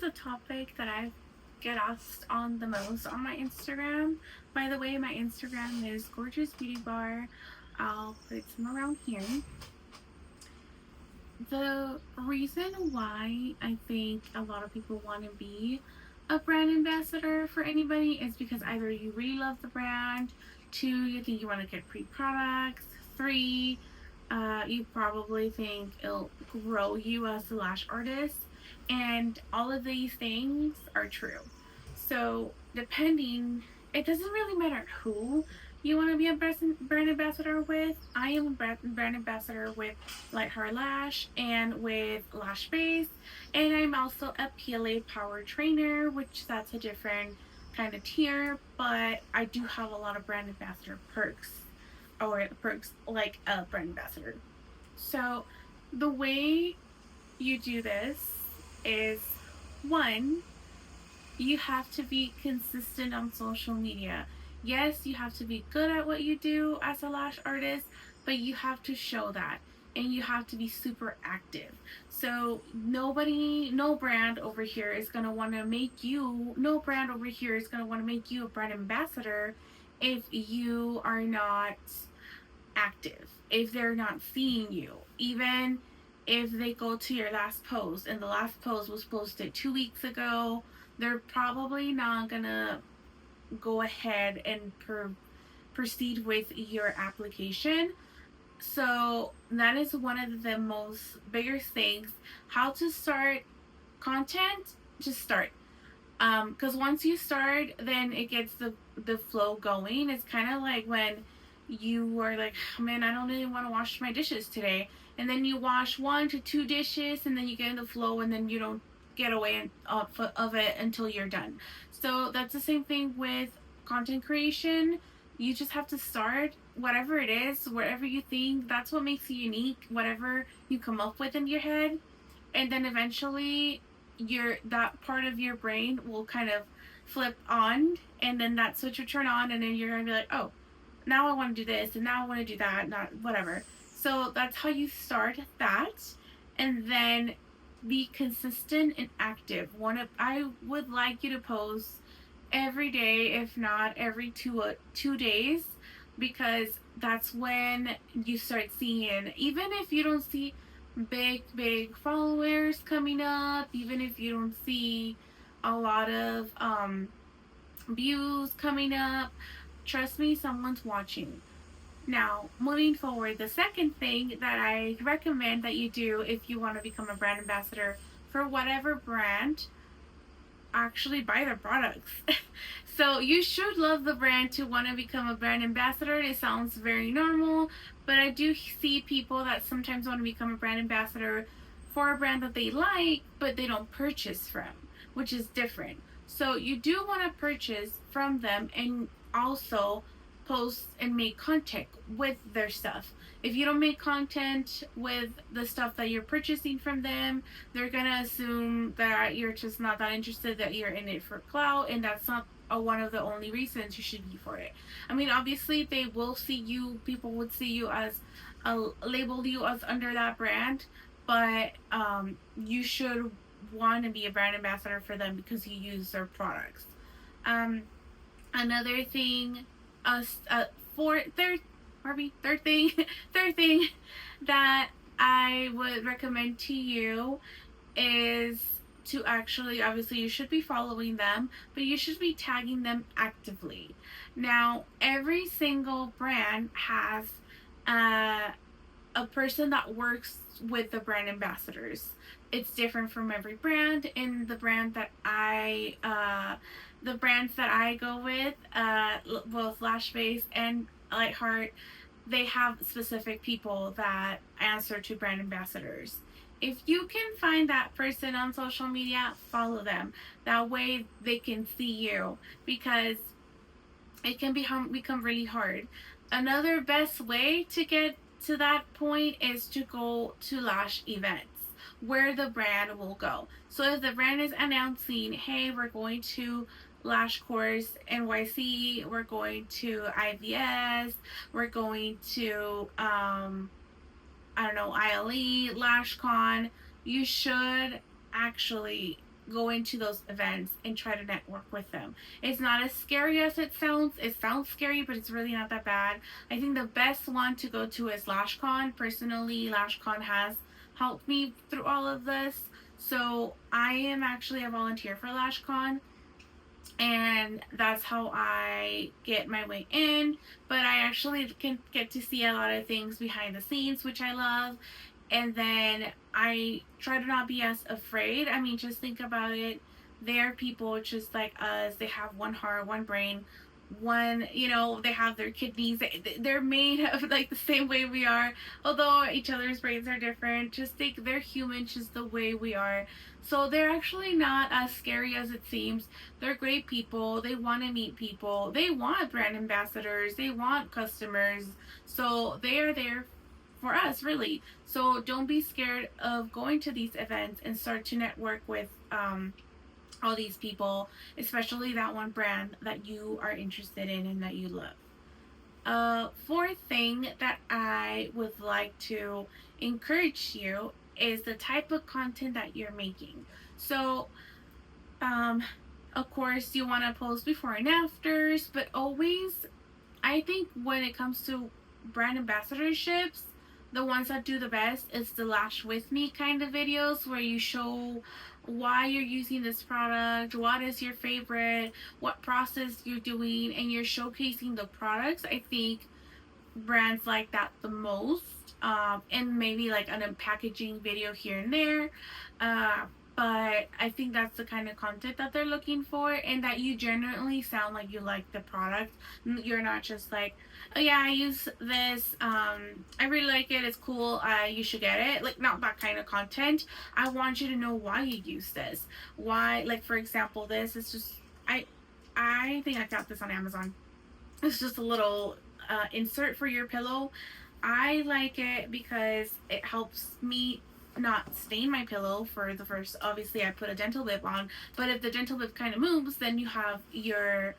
a topic that I get asked on the most on my Instagram. By the way, my Instagram is Gorgeous Beauty Bar. I'll put some around here. The reason why I think a lot of people want to be a brand ambassador for anybody is because either you really love the brand, two, you think you want to get free products, three, you probably think it'll grow you as a lash artist, and all of these things are true. So, depending, it doesn't really matter who you want to be a brand ambassador with. I am a brand ambassador with Light Heart Lash and with Lash Base, and I'm also a PLA Power Trainer, which that's a different kind of tier, but I do have a lot of brand ambassador perks, or perks like a brand ambassador. So, the way you do this is one, you have to be consistent on social media. Yes, you have to be good at what you do as a lash artist, but you have to show that, and you have to be super active. So no brand over here is going to want to make you, no brand over here is going to want to make you a brand ambassador if you are not active, if they're not seeing you. Even if they go to your last post and the last post was posted 2 weeks ago, they're probably not gonna go ahead and proceed with your application. So that is one of the most biggest things. How to start content, just start. Because once you start, then it gets the flow going. It's kind of like when you were like, man, I don't really want to wash my dishes today, and then you wash 1 to 2 dishes, and then you get in the flow, and then you don't get away of it until you're done. So that's the same thing with content creation. You just have to start whatever it is, wherever you think that's what makes you unique, whatever you come up with in your head, and then eventually that part of your brain will kind of flip on, and then that switch will turn on, and then you're gonna be like, oh, now I want to do this, and now I want to do that, not whatever. So that's how you start that, and then be consistent and active. I would like you to post every day, if not every 2 days, because that's when you start seeing, even if you don't see big followers coming up, even if you don't see a lot of views coming up, trust me, someone's watching. Now, moving forward, the second thing that I recommend that you do if you want to become a brand ambassador for whatever brand, actually buy their products. So you should love the brand to want to become a brand ambassador. It sounds very normal, but I do see people that sometimes want to become a brand ambassador for a brand that they like, but they don't purchase from, which is different. So you do want to purchase from them and also post and make content with their stuff. If you don't make content with the stuff that you're purchasing from them, they're gonna assume that you're just not that interested, that you're in it for clout, and that's not one of the only reasons you should be for it. I mean, obviously they will see you, people would see you as label you as under that brand, but you should want to be a brand ambassador for them because you use their products. Another thing, third thing, third thing that I would recommend to you is to actually, obviously you should be following them, but you should be tagging them actively. Now, every single brand has a person that works with the brand ambassadors. It's different from every brand, and the brands that I go with, both Lash Base and Light Heart, they have specific people that answer to brand ambassadors. If you can find that person on social media, follow them. That way they can see you, because it can become really hard. Another best way to get to that point is to go to lash events where the brand will go. So if the brand is announcing, hey, we're going to Lash Course NYC, we're going to IVS, we're going to I don't know, ILE, LashCon, you should actually go into those events and try to network with them. It's not as scary as it sounds. It sounds scary, but it's really not that bad. I think the best one to go to is LashCon. Personally, LashCon has helped me through all of this. So I am actually a volunteer for LashCon, and that's how I get my way in. But I actually can get to see a lot of things behind the scenes, which I love. And then I try to not be as afraid. I mean, just think about it. They're people just like us. They have one heart, one brain, one, they have their kidneys. They're made of like the same way we are, although each other's brains are different. Just think they're human just the way we are. So they're actually not as scary as it seems. They're great people. They want to meet people. They want brand ambassadors. They want customers. So they are there for us, really. So don't be scared of going to these events and start to network with all these people, especially that one brand that you are interested in and that you love. Fourth thing that I would like to encourage you is the type of content that you're making. So, um, of course, you want to post before and afters, but always, I think when it comes to brand ambassadorships, the ones that do the best is the lash with me kind of videos where you show why you're using this product, what is your favorite, what process you're doing, and you're showcasing the products. I think brands like that the most, and maybe like an packaging video here and there. Uh, but I think that's the kind of content that they're looking for, and that you genuinely sound like you like the product. You're not just like, oh yeah, I use this, I really like it, it's cool, you should get it. Like, not that kind of content. I want you to know why you use this. Why, like, for example, this is just, I think I got this on Amazon. It's just a little insert for your pillow. I like it because it helps me not stain my pillow for the first. Obviously, I put a dental bib on, but if the dental bib kind of moves, then you have your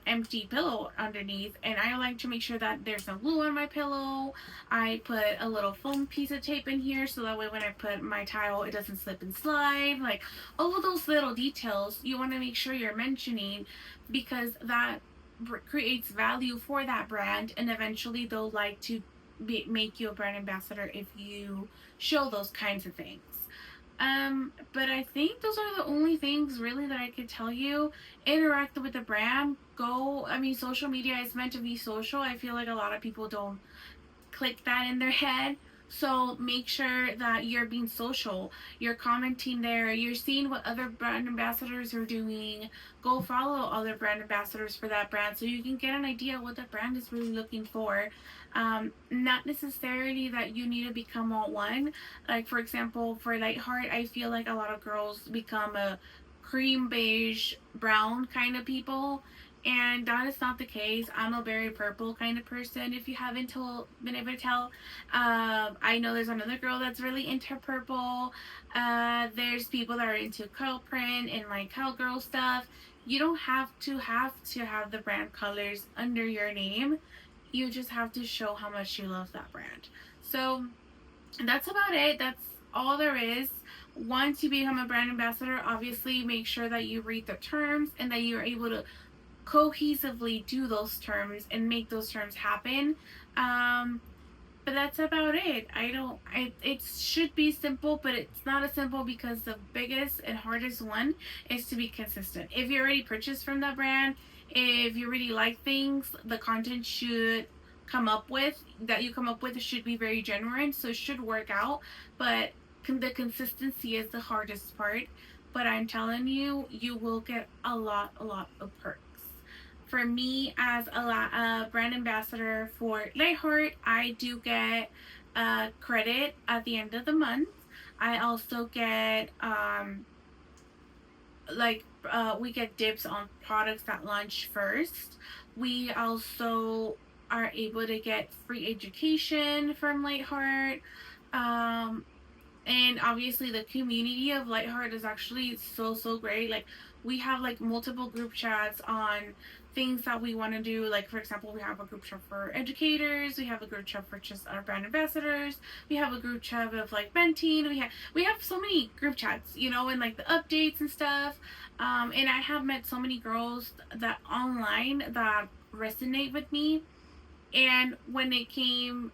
empty pillow underneath. And I like to make sure that there's no glue on my pillow. I put a little foam piece of tape in here so that way when I put my towel, it doesn't slip and slide. Like, all of those little details you want to make sure you're mentioning, because that creates value for that brand, and eventually they'll like to make you a brand ambassador if you show those kinds of things. But I think those are the only things really that I could tell you. Interact with the brand. I mean, social media is meant to be social. I feel like a lot of people don't click that in their head. So make sure that you're being social. You're commenting there. You're seeing what other brand ambassadors are doing. Go follow other brand ambassadors for that brand so you can get an idea what the brand is really looking for. Not necessarily that you need to become all one. Like, for example, for Lightheart, I feel like a lot of girls become a cream beige brown kind of people, and that is not the case. I'm a very purple kind of person, if you haven't been able to tell. I know there's another girl that's really into purple. There's people that are into curl print and like cowgirl stuff. You don't have the brand colors under your name. You just have to show how much you love that brand. So that's about it. That's all there is. Once you become a brand ambassador, obviously make sure that you read the terms and that you're able to cohesively do those terms and make those terms happen. But that's about it. It should be simple, but it's not as simple because the biggest and hardest one is to be consistent. If you already purchased from that brand, if you really like things, the content that you come up with should be very genuine, so it should work out. But the consistency is the hardest part. But I'm telling you, you will get a lot of perks. For me, as a brand ambassador for Lightheart, I do get credit at the end of the month. I also get we get dibs on products that launch first. We also are able to get free education from Lightheart. And obviously the community of Lightheart is actually so great. Like, we have like multiple group chats on things that we want to do. Like, for example, we have a group chat for educators, we have a group chat for just our brand ambassadors, we have a group chat of like venting, we have so many group chats, and like the updates and stuff. And I have met so many girls that online that resonate with me. And when it came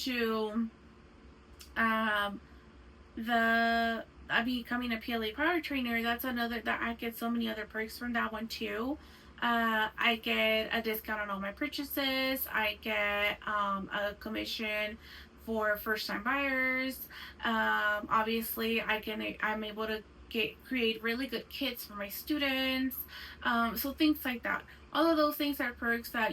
to um, the becoming a PLA power trainer, that's another that I get so many other perks from that one too. I get a discount on all my purchases. I get a commission for first time buyers. Obviously, I'm able to create really good kits for my students. So things like that. All of those things are perks that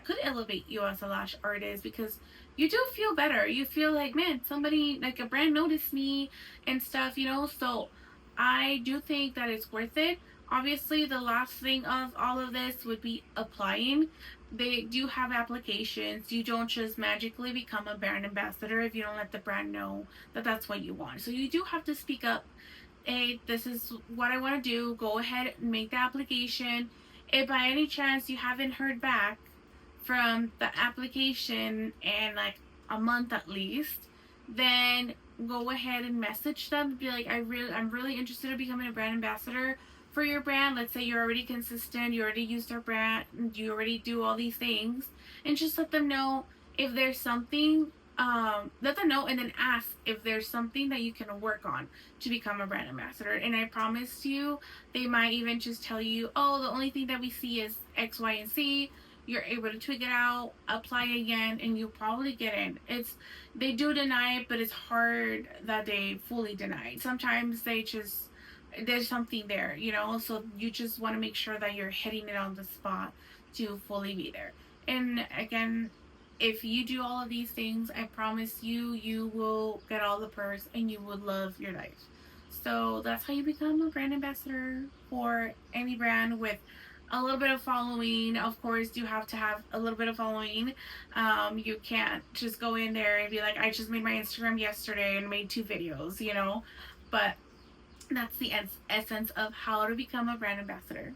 could elevate you as a lash artist, because you do feel better. You feel like, man, somebody, like a brand noticed me and stuff. So I do think that it's worth it. Obviously, the last thing of all of this would be applying. They do have applications. You don't just magically become a brand ambassador if you don't let the brand know that that's what you want. So you do have to speak up. Hey, this is what I want to do. Go ahead and make the application. If by any chance you haven't heard back from the application in like a month at least, then go ahead and message them. Be like, I'm really interested in becoming a brand ambassador for your brand. Let's say you're already consistent, you already use their brand, you already do all these things, and just let them know if there's something. Let them know, and then ask if there's something that you can work on to become a brand ambassador. And I promise you, they might even just tell you, oh, the only thing that we see is X, Y, and Z. You're able to tweak it out, apply again, and you'll probably get in. They do deny it, but it's hard that they fully deny it. Sometimes there's something there. So you just want to make sure that you're hitting it on the spot to fully be there. And again, if you do all of these things, I promise you will get all the perks and you will love your life. So that's how you become a brand ambassador for any brand with a little bit of following. Of course, you have to have a little bit of following. You can't just go in there and be like, I just made my Instagram yesterday and made 2 videos. But that's the essence of how to become a brand ambassador.